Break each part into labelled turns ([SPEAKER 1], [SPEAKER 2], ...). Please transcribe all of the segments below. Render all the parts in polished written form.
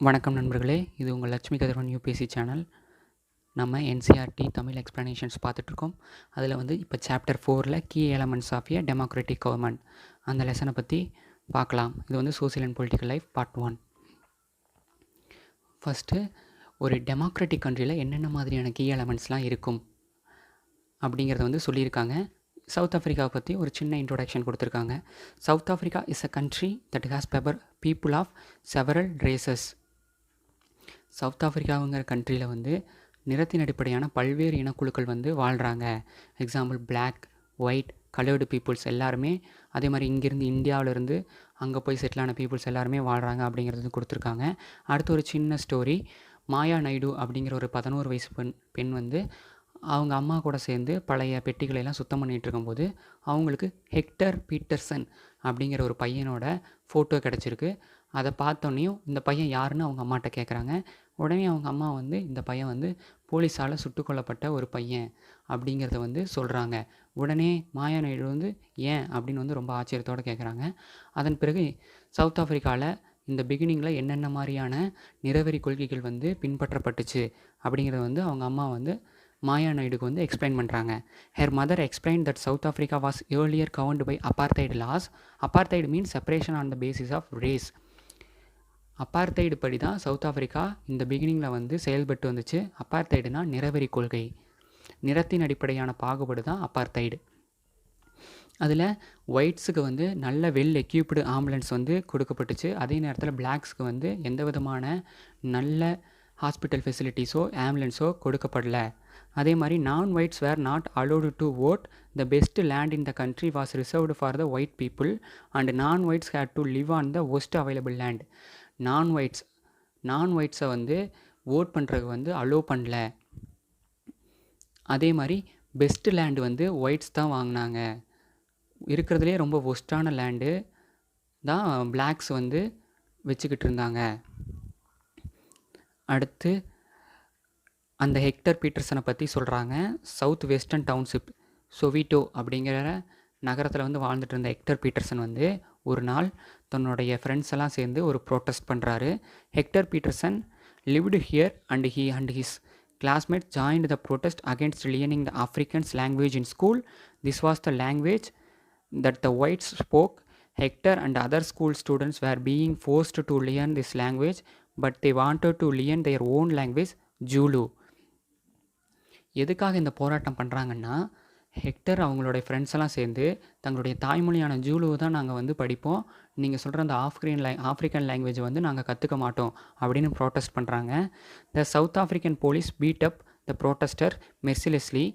[SPEAKER 1] வணக்கம் நண்பர்களே, இது உங்கள் லட்சுமி கதிரவன் யூபிஎஸ்சி சேனல். நம்ம என்சிஆர்டி தமிழ் எக்ஸ்ப்ளனேஷன்ஸ் பார்த்துட்ருக்கோம். அதில் வந்து இப்போ சாப்டர் 4ல் key elements of a democratic government அந்த லெசனை பற்றி பார்க்கலாம். இது வந்து social and political life part 1. First ஒரு டெமோக்ராட்டிக் கண்ட்ரியில் என்னென்ன மாதிரியான கீ எலமெண்ட்ஸ்லாம் இருக்கும் அப்படிங்கிறத வந்து சொல்லியிருக்காங்க. சவுத் ஆஃப்ரிக்காவை பற்றி ஒரு சின்ன இன்ட்ரோடக்ஷன் கொடுத்துருக்காங்க. South Africa is a country that has people of several races. South ஆஃப்ரிக்காவுங்கிற கண்ட்ரியில் வந்து நிறத்தின் அடிப்படையான பல்வேறு இனக்குழுக்கள் வந்து வாழ்கிறாங்க. Example black, white, coloured peoples எல்லாருமே, அதே மாதிரி இங்கேருந்து இந்தியாவிலேருந்து அங்கே போய் செட்டிலான பீப்புள்ஸ் எல்லாருமே வாழ்கிறாங்க அப்படிங்கிறது கொடுத்துருக்காங்க. அடுத்து ஒரு சின்ன ஸ்டோரி. மாயா நாயுடு அப்படிங்கிற ஒரு 11 வயசு பெண் வந்து அவங்க அம்மா கூட சேர்ந்து பழைய பெட்டிகளை எல்லாம் சுத்தம் பண்ணிகிட்டு இருக்கும்போது அவங்களுக்கு ஹெக்டர் பீட்டர்சன் அப்படிங்கிற ஒரு பையனோட ஃபோட்டோ கிடச்சிருக்கு. அதை பார்த்தோன்னையும் இந்த பையன் யாருன்னு அவங்க அம்மாட்ட கேட்குறாங்க. உடனே அவங்க அம்மா வந்து இந்த பையன் வந்து போலீஸால் சுட்டுக் கொல்லப்பட்ட ஒரு பையன் அப்படிங்கிறத வந்து சொல்கிறாங்க. உடனே மாயா நாயுடு வந்து ஏன் அப்படின்னு வந்து ரொம்ப ஆச்சரியத்தோடு கேட்குறாங்க. அதன் பிறகு சவுத் ஆஃப்ரிக்காவில் இந்த பிகினிங்கில் என்னென்ன மாதிரியான நிறவெறி கொள்கைகள் வந்து பின்பற்றப்பட்டுச்சு அப்படிங்கிறத வந்து அவங்க அம்மா வந்து மாயா நாயுடுக்கு வந்து எக்ஸ்பிளைன் பண்ணுறாங்க. Her mother explain that South Africa was earlier governed by apartheid laws. Apartheid means separation on the basis of race. Apartheid படி தான் சவுத் ஆஃப்ரிக்கா இந்த பிகினிங்கில் வந்து செயல்பட்டு வந்துச்சு. அபார்த்தைடுனா நிறவெறி கொள்கை, நிறத்தின் அடிப்படையான பாகுபாடு தான் அபார்த்தைடு. அதில் ஒயிட்ஸுக்கு வந்து நல்ல வெல் எக்யூப்டு ஆம்புலன்ஸ் வந்து கொடுக்கப்பட்டுச்சு. அதே நேரத்தில் பிளாக்ஸுக்கு வந்து எந்த விதமான நல்ல ஹாஸ்பிட்டல் ஃபெசிலிட்டிஸோ ஆம்புலன்ஸோ கொடுக்கப்படல. அதே மாதிரி non whites were not allowed to vote. The best land in the country was reserved for the white people and non whites had to live on the worst available land. நான் ஒயிட்ஸை வந்து vote பண்ணுறதுக்கு வந்து allow பண்ணல. அதே மாதிரி best land வந்து whites தான் வாங்கினாங்க. இருக்கிறதுலே ரொம்ப ஒஸ்ட்டான லேண்டு தான் பிளாக்ஸ் வந்து வச்சுக்கிட்டு இருந்தாங்க. அடுத்து அந்த ஹெக்டர் பீட்டர்சனை பற்றி சொல்கிறாங்க. சவுத் வெஸ்டர்ன் டவுன்ஷிப் சொவிட்டோ அப்படிங்கிற நகரத்தில் வந்து வாழ்ந்துட்டு இருந்த ஹெக்டர் பீட்டர்சன் வந்து ஒரு நாள் தன்னுடைய ஃப்ரெண்ட்ஸ் எல்லாம் சேர்ந்து ஒரு ப்ரோட்டஸ்ட் பண்ணுறாரு. Hector Pieterson lived here and he and his classmates joined the protest against learning the Afrikaans language in school. This was the language that the whites spoke. Hector and other school students were being forced to learn this language, but they wanted to learn their own language, Zulu. எதுக்காக இந்த போராட்டம் பண்ணுறாங்கன்னா, hectare அவங்களுடைய friends எல்லாம் சேர்ந்து தங்களுடைய தாய்மொழியான ஜூலுவை தான் நாங்கள் வந்து படிப்போம், நீங்கள் சொல்கிற அந்த ஆஃப்ரிக்கன் லாங்குவேஜை வந்து நாங்கள் கற்றுக்க மாட்டோம் அப்படின்னு ப்ரோட்டஸ்ட் பண்ணுறாங்க. The South African police beat up the protester mercilessly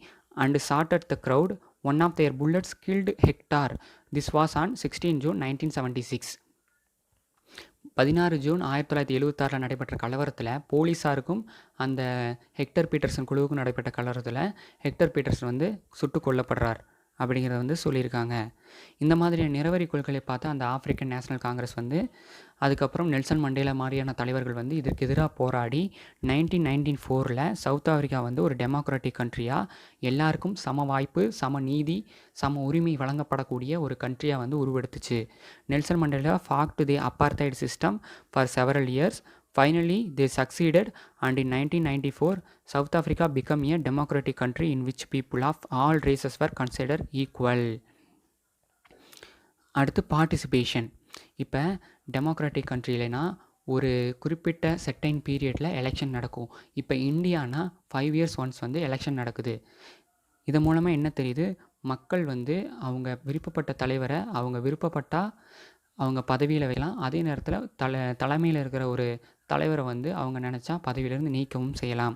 [SPEAKER 1] and shot at the crowd. One of their bullets killed Hector. This was on 16 June 1976. 16 June 1976 நடைபெற்ற கலவரத்தில் போலீஸாருக்கும் அந்த ஹெக்டர் பீட்டர்சன் குழுவுக்கும் நடைபெற்ற கலவரத்தில் ஹெக்டர் பீட்டர்சன் வந்து சுட்டு கொல்லப்படுறார் அப்படிங்கிறத வந்து சொல்லியிருக்காங்க. இந்த மாதிரியான நிறவரி கொள்கைகளை பார்த்து அந்த ஆஃப்ரிக்கன் நேஷனல் காங்கிரஸ் வந்து அதுக்கப்புறம் நெல்சன் மண்டேலா மாதிரியான தலைவர்கள் வந்து இதற்கு எதிராக போராடி 1994 சவுத் ஆஃப்ரிக்கா வந்து ஒரு டெமோக்ராட்டிக் கண்ட்ரியாக எல்லாருக்கும் சம வாய்ப்பு, சம நீதி, சம உரிமை வழங்கப்படக்கூடிய ஒரு கண்ட்ரியாக வந்து உருவெடுத்துச்சு. Nelson Mandela fought the apartheid system for several years. Finally, they succeeded, and in 1994, South Africa became a democratic country in which people of all races were considered equal. அடுத்து பார்ட்டிசிபேஷன். இப்போ டெமோக்ராட்டிக் கண்ட்ரிலனா ஒரு குறிப்பிட்ட செட்டைன் பீரியடில் election நடக்கும். இப்போ Indiana 5 years once வந்து election நடக்குது. இதன் மூலமாக என்ன தெரியுது, மக்கள் வந்து அவங்க விருப்பப்பட்ட தலைவரை அவங்க விருப்பப்பட்டால் அவங்க பதவியில் வைக்கலாம். அதே நேரத்தில் தலைமையில் இருக்கிற ஒரு தலைவரை வந்து அவங்க நினச்சா பதவியிலேருந்து நீக்கவும் செய்யலாம்.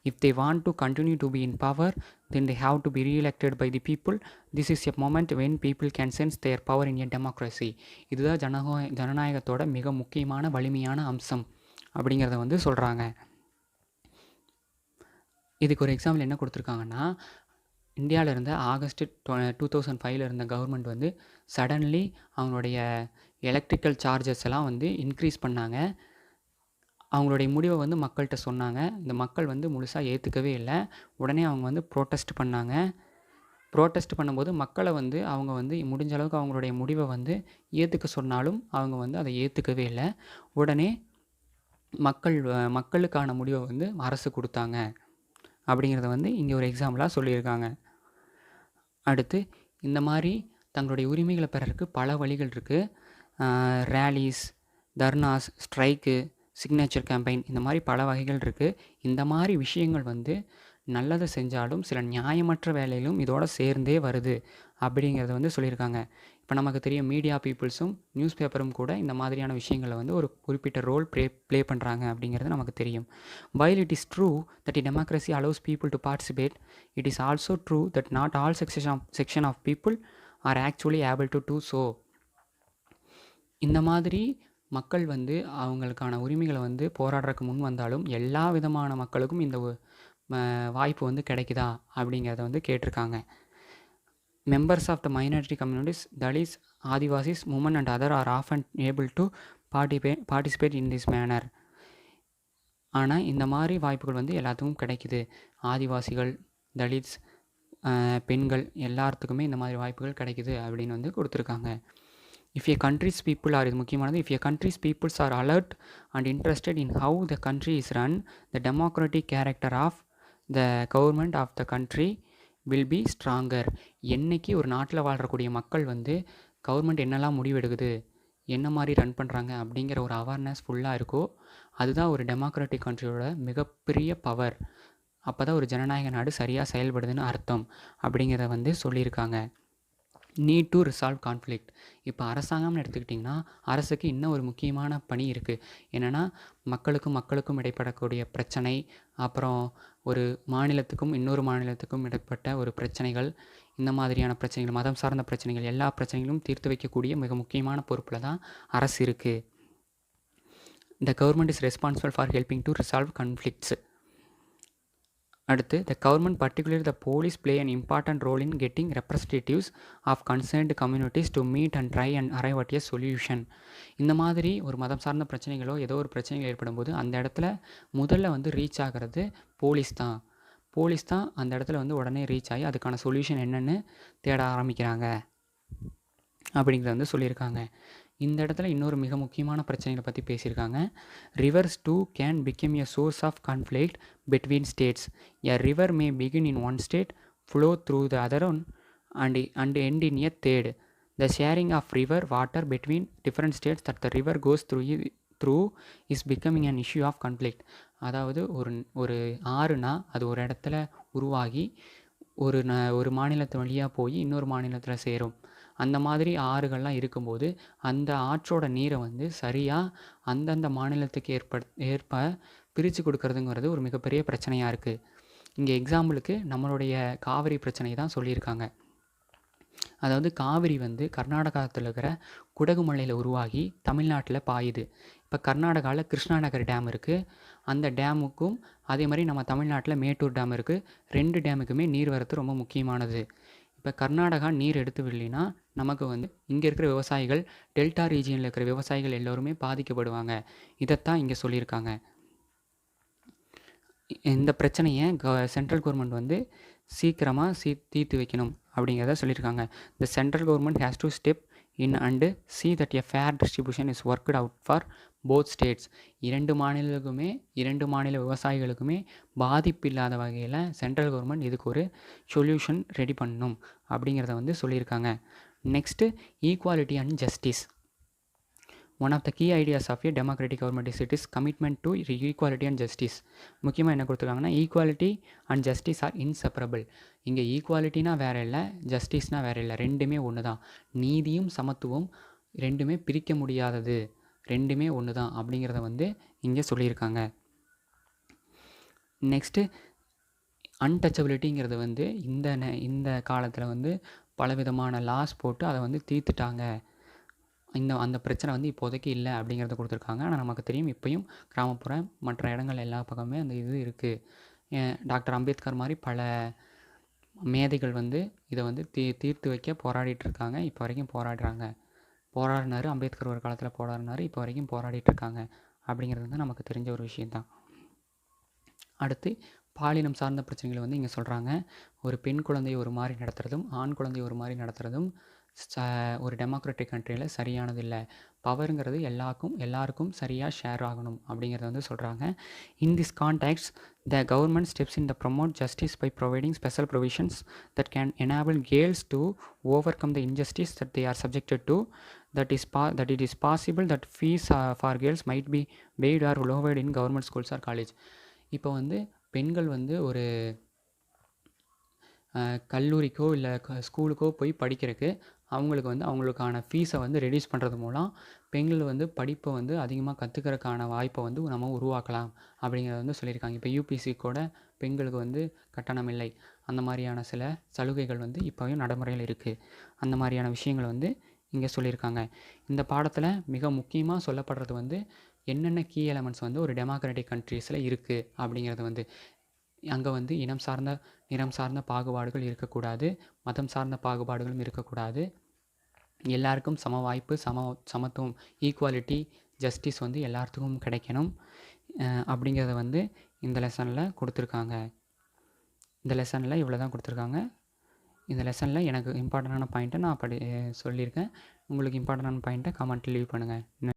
[SPEAKER 1] If they want to continue to be in power then they have to be re-elected by the people. This is a moment when people can sense their power in a democracy. இதுதான் ஜனநாயகத்தோட மிக முக்கியமான வலிமையான அம்சம் அப்படிங்கிறத வந்து சொல்கிறாங்க. இதுக்கு ஒரு எக்ஸாம்பிள் என்ன கொடுத்துருக்காங்கன்னா, இந்தியாவில் இருந்த ஆகஸ்ட் 2005 இருந்த கவர்மெண்ட் வந்து சடன்லி அவங்களுடைய எலக்ட்ரிக்கல் சார்ஜஸ் எல்லாம் வந்து இன்க்ரீஸ் பண்ணாங்க. அவங்களுடைய முடிவை வந்து மக்கள்கிட்ட சொன்னாங்க. இந்த மக்கள் வந்து முழுசாக ஏற்றுக்கவே இல்லை. உடனே அவங்க வந்து ப்ரோட்டஸ்ட் பண்ணாங்க. ப்ரோட்டஸ்ட் பண்ணும்போது மக்களை வந்து அவங்க வந்து முடிஞ்ச அளவுக்கு அவங்களுடைய முடிவை வந்து ஏற்றுக்க சொன்னாலும் அவங்க வந்து அதை ஏற்றுக்கவே இல்லை. உடனே மக்களுக்கான முடிவை வந்து அரசு கொடுத்தாங்க அப்படிங்கிறத வந்து இங்கே ஒரு எக்ஸாம்பிளாக சொல்லியிருக்காங்க. அடுத்து இந்த மாதிரி தங்களுடைய உரிமைகளை பெறறதுக்கு பல வழிகள் இருக்குது. ரேலீஸ், தர்னாஸ், ஸ்ட்ரைக்கு, சிக்னேச்சர் கேம்பெயின் இந்த மாதிரி பல வகைகள் இருக்குது. இந்த மாதிரி விஷயங்கள் வந்து நல்லதை செஞ்சாலும் சில நியாயமற்ற வேலைகளும் இதோட சேர்ந்தே வருது அப்படிங்கிறத வந்து சொல்லியிருக்காங்க. இப்போ நமக்கு தெரியும் மீடியா பீப்புள்ஸும் நியூஸ் பேப்பரும் கூட இந்த மாதிரியான விஷயங்களை வந்து ஒரு குறிப்பிட்ட ரோல் ப்ளே பண்ணுறாங்க அப்படிங்கிறது நமக்கு தெரியும். While it is true that a democracy allows people to participate, it is also true that not all section of people are actually able to do so. இந்த மாதிரி மக்கள் வந்து அவங்களுக்கான உரிமைகளை வந்து போராடுறதுக்கு முன் வந்தாலும் எல்லா விதமான மக்களுக்கும் இந்த வாய்ப்பு வந்து கிடைக்குதா அப்படிங்கிறத வந்து கேட்டிருக்காங்க. Members of the minority communities, Dalits, Adivasis, women and other are often able to participate in this manner. ஆனால் இந்த மாதிரி வாய்ப்புகள் வந்து எல்லாத்துக்கும் கிடைக்குது. ஆதிவாசிகள், தலித்ஸ், பெண்கள் எல்லாத்துக்குமே இந்த மாதிரி வாய்ப்புகள் கிடைக்குது அப்படின்னு வந்து கொடுத்துருக்காங்க. If a country's people are இது முக்கியமானது. If a country's peoples are alert and interested in how the country is run, the democratic character of the government of the country will be stronger. என்றைக்கு ஒரு நாட்டில் வாழ்கிறக்கூடிய மக்கள் வந்து government என்னெல்லாம் முடிவெடுக்குது, என்ன மாதிரி ரன் பண்ணுறாங்க அப்படிங்கிற ஒரு அவேர்னஸ் ஃபுல்லாக இருக்கோ, அதுதான் ஒரு டெமோக்ராட்டிக் கண்ட்ரியோட மிகப்பெரிய பவர். அப்போ தான் ஒரு ஜனநாயக நாடு சரியாக செயல்படுதுன்னு அர்த்தம் அப்படிங்கிறத வந்து சொல்லியிருக்காங்க. Need to resolve conflict. இப்போ அரசாங்கம்னு எடுத்துக்கிட்டிங்கன்னா அரசுக்கு இன்னும் ஒரு முக்கியமான பணி இருக்குது. என்னென்னா மக்களுக்கும் இடைப்படக்கூடிய பிரச்சனை, அப்புறம் ஒரு மாநிலத்துக்கும் இன்னொரு மாநிலத்துக்கும் இடைப்பட்ட ஒரு பிரச்சனைகள், இந்த மாதிரியான பிரச்சனைகள், மதம் சார்ந்த பிரச்சனைகள், எல்லா பிரச்சனைகளும் தீர்த்து வைக்கக்கூடிய மிக முக்கியமான பொறுப்பில் தான் அரசு இருக்குது. The government is responsible for helping to resolve conflicts. அடுத்து the government, particularly the police, play an important role in getting representatives of concerned communities to meet and try and arrive at a solution. இந்த மாதிரி ஒரு மதம் சார்ந்த பிரச்சனைகளோ ஏதோ ஒரு பிரச்சனைகள் ஏற்படும் போது அந்த இடத்துல முதல்ல வந்து ரீச் ஆகிறது போலீஸ் தான் அந்த இடத்துல வந்து உடனே ரீச் ஆகி அதுக்கான சொல்யூஷன் என்னென்னு தேட ஆரம்பிக்கிறாங்க அப்படிங்கிறத வந்து சொல்லியிருக்காங்க. இந்த இடத்துல இன்னொரு மிக முக்கியமான பிரச்சனைகளை பற்றி பேசியிருக்காங்க. Rivers too can become a source of conflict between states. A river may begin in one state, flow through the other one and end in a third. The sharing of river water between different states that the river goes through is becoming an issue of conflict. அதாவது ஒரு ஆறுனா அது ஒரு இடத்துல உருவாகி ஒரு மாநிலத்து வழியாக போய் இன்னொரு மாநிலத்தில் சேரும். அந்த மாதிரி ஆறுகள்லாம் இருக்கும்போது அந்த ஆற்றோட நீரை வந்து சரியாக அந்தந்த மாநிலத்துக்கு ஏற்ப பிரித்து கொடுக்கறதுங்கிறது ஒரு மிகப்பெரிய பிரச்சனையாக இருக்குது. இங்கே எக்ஸாம்பிளுக்கு நம்மளுடைய காவிரி பிரச்சனை தான் சொல்லியிருக்காங்க. அதாவது காவிரி வந்து கர்நாடகத்தில் இருக்கிற குடகு மலையில் உருவாகி தமிழ்நாட்டில் பாயுது. இப்போ கர்நாடகாவில் கிருஷ்ணாநகர் டேம் இருக்குது. அந்த டேமுக்கும் அதே மாதிரி நம்ம தமிழ்நாட்டில் மேட்டூர் டேம் இருக்குது. 2 டேமுக்குமே நீர் வரத்து ரொம்ப முக்கியமானது. இப்போ கர்நாடகா நீர் எடுத்து விடலைன்னா நமக்கு வந்து இங்கே இருக்கிற விவசாயிகள், டெல்டா ரீஜியனில் இருக்கிற விவசாயிகள் எல்லோருமே பாதிக்கப்படுவாங்க. இதைத்தான் இங்கே சொல்லியிருக்காங்க. இந்த பிரச்சனையை சென்ட்ரல் கவர்மெண்ட் வந்து சீக்கிரமாக தீர்த்து வைக்கணும் அப்படிங்கிறத சொல்லியிருக்காங்க. The central government has to step in and see that a fair distribution is worked out for both states. 2 மாநில விவசாயிகளுக்குமே பாதிப்பு இல்லாத வகையில் சென்ட்ரல் கவர்மெண்ட் இதுக்கு ஒரு சொல்யூஷன் ரெடி பண்ணணும் அப்படிங்கிறத வந்து சொல்லியிருக்காங்க. Next equality and justice. One of the key ideas of a democratic government is it is commitment to equality and justice. முக்கியமாக என்ன கொடுத்துருக்காங்கன்னா equality and justice are inseparable. இங்கே ஈக்குவாலிட்டினா வேறு இல்லை, ஜஸ்டிஸ்னால் வேறு இல்லை, ரெண்டுமே ஒன்று தான். நீதியும் சமத்துவம் ரெண்டுமே பிரிக்க முடியாதது, ரெண்டுமே ஒன்று தான் அப்படிங்கிறத வந்து இங்கே சொல்லியிருக்காங்க. நெக்ஸ்ட்டு அன்டச்சபிலிட்டிங்கிறது வந்து இந்த காலத்தில் வந்து பலவிதமான லாஸ் போட்டு அதை வந்து தீர்த்துட்டாங்க. அந்த பிரச்சனை வந்து இப்போதைக்கு இல்லை அப்படிங்கிறத கொடுத்துருக்காங்க. ஆனால் நமக்கு தெரியும் இப்போயும் கிராமப்புறம் மற்ற இடங்கள் எல்லா பக்கமே அந்த இது இருக்குது. டாக்டர் அம்பேத்கர் மாதிரி பல மேதைகள் வந்து இதை வந்து தீர்த்து வைக்க போராடிட்டுருக்காங்க. இப்போ வரைக்கும் போராடினார் அம்பேத்கர் ஒரு காலத்தில் போராடினார், இப்போ வரைக்கும் போராடிட்டுருக்காங்க அப்படிங்கிறது வந்து நமக்கு தெரிஞ்ச ஒரு விஷயந்தான். அடுத்து பாலினம் சார்ந்த பிரச்சனைகளை வந்து இங்கே சொல்கிறாங்க. ஒரு பெண் குழந்தையை ஒரு மாதிரி நடத்துகிறதும் ஆண் குழந்தையை ஒரு மாதிரி நடத்துகிறதும் ஒரு டெமோக்ராட்டிக் கண்ட்ரியில் சரியானது இல்லை. பவருங்கிறது எல்லாருக்கும் சரியாக ஷேர் ஆகணும் அப்படிங்கிறத வந்து சொல்கிறாங்க. In this context the government steps in the promote justice by providing special provisions that can enable girls to overcome the injustice that they are subjected to that it is possible that fees for girls might be waived or lowered in government schools or college. இப்போ வந்து பெண்கள் வந்து ஒரு கல்லூரிக்கோ இல்லை ஸ்கூலுக்கோ போய் படிக்கிறதுக்கு அவங்களுக்கு வந்து அவங்களுக்கான ஃபீஸை வந்து ரெடியூஸ் பண்ணுறது மூலம் பெண்கள் வந்து படிப்பை வந்து அதிகமாக கற்றுக்கிறதுக்கான வாய்ப்பை வந்து நம்ம உருவாக்கலாம் அப்படிங்கிறத வந்து சொல்லியிருக்காங்க. இப்போ யூபிசி கூட பெண்களுக்கு வந்து கட்டணம் இல்லை, அந்த மாதிரியான சில சலுகைகள் வந்து இப்போவும் நடைமுறையில் இருக்குது. அந்த மாதிரியான விஷயங்களை வந்து இங்கே சொல்லியிருக்காங்க. இந்த பாடத்தில் மிக முக்கியமாக சொல்லப்படுறது வந்து என்னென்ன கீ எலமெண்ட்ஸ் வந்து ஒரு டெமோக்ராட்டிக் கண்ட்ரீஸில் இருக்குது அப்படிங்கிறது வந்து அங்கே வந்து நிறம் சார்ந்த பாகுபாடுகள் இருக்கக்கூடாது, மதம் சார்ந்த பாகுபாடுகளும் இருக்கக்கூடாது, எல்லாருக்கும் சம வாய்ப்பு, சமத்துவம், ஈக்குவாலிட்டி, ஜஸ்டிஸ் வந்து எல்லாத்துக்கும் கிடைக்கணும் அப்படிங்கிறத வந்து இந்த லெசனில் கொடுத்துருக்காங்க. இந்த லெசனில் இவ்வளோ தான் கொடுத்துருக்காங்க. இந்த லெசனில் எனக்கு இம்பார்ட்டண்டான பாயிண்ட்டை நான் சொல்லியிருக்கேன். உங்களுக்கு இம்பார்ட்டண்டான பாயிண்ட்டை கமெண்ட்டில் லீவ் பண்ணுங்கள்.